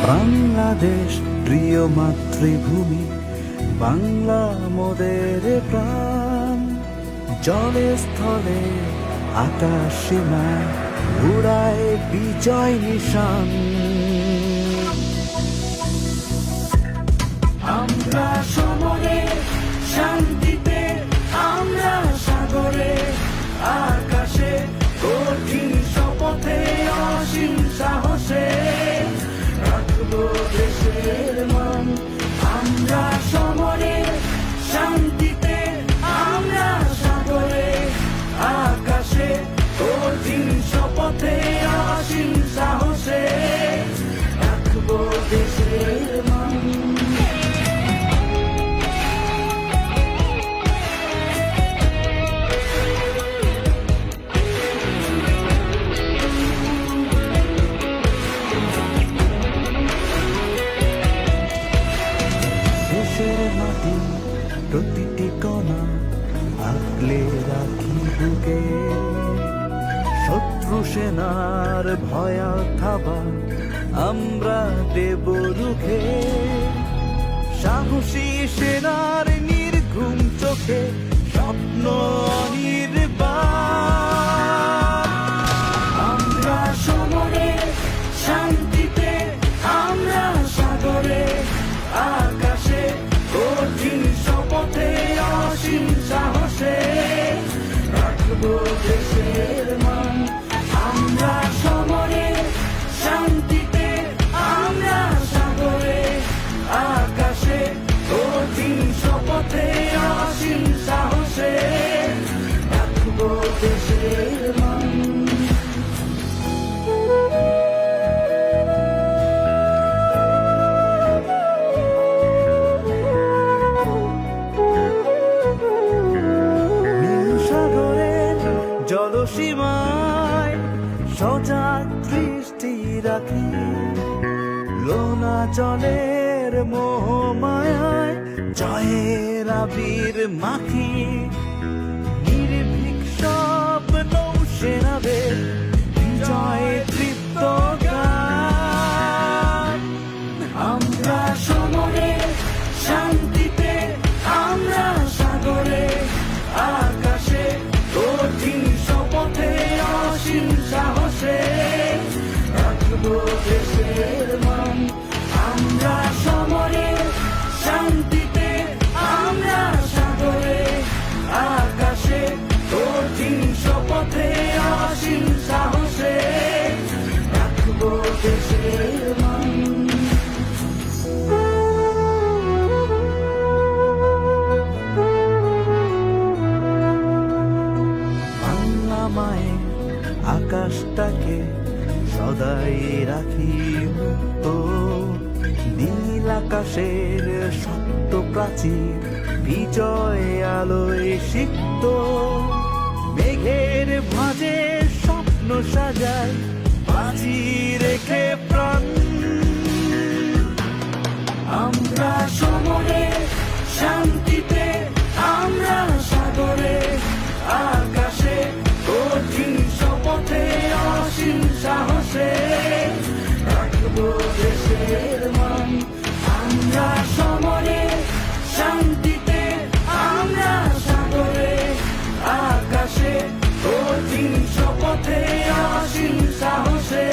বাংলাদেশ প্রিয় মাতৃভূমি, বাংলা মোদের প্রাণ। জলে স্থলে আকাশ সীমায় উড়ায় বিজয় নিশান। আমরা সমরে শান্তিতে, আমরা সাগরে আকাশে, কঠিন শপথে অসীম সাহসে রাখবো দেশের মান। আমরা সমরে শান্তিতে, আমরা সাগরে আকাশে, কঠিন শপথে অসীম সাহসে রাখবো দেশের মান। মাটি প্রতিটি কণা আগলে রাখি বুকে, শত্রু সেনার ভয়া থাবা আমরা দেব রুখে। সাহসী সেনার নির্ঘুম চোখে স্বপ্ন অনির্বাণ। আমরা সমরে শান্তিতে, আমরা সাগরে আকাশে, কঠিন শপথে অসীম সাহসে রাখবো দেশের মান। আমরা সমরে শান্তিতে, আমরা সাগরে আকাশে, কঠিন শপথে অসীম সাহসে রাখবো দেশের মান। জলসীমায় সজাগ দৃষ্টি রাখি, লোনা জলের মোহমায়ায় জয়ের আবির মাখি। নির্ভীক সব নৌসেনাদের বিজয় তৃপ্ত গান। আমরা সমরে শান্তিতে, আমরা সাগরে আকাশে, কঠিন শপথে অসীম সাহসে রাখবো দেশের মান। আমরা সমরে শান্তিতে, আমরা সাগরে আকাশে, কঠিন শপথে অসীম সাহসে রাখবো দেশের মান। মায়ে আকাশটাকে সদাই রাখি মুক্ত, নীল আকাশের সত্য প্রাচীর বিজয় আলোয় সিক্ত। মেঘের ভাঁজে স্বপ্ন সাজায় বাজি রেখে প্রাণ। আমরা সমরে শান্তিতে, আমরা সাগরে আকাশে, কঠিন শপথে অসীম সাহসে রাখবো দেশের মান। আমরা সমরে শান্তিতে, আমরা সাগরে আকাশে, কঠিন শপথে অসীম সাহসে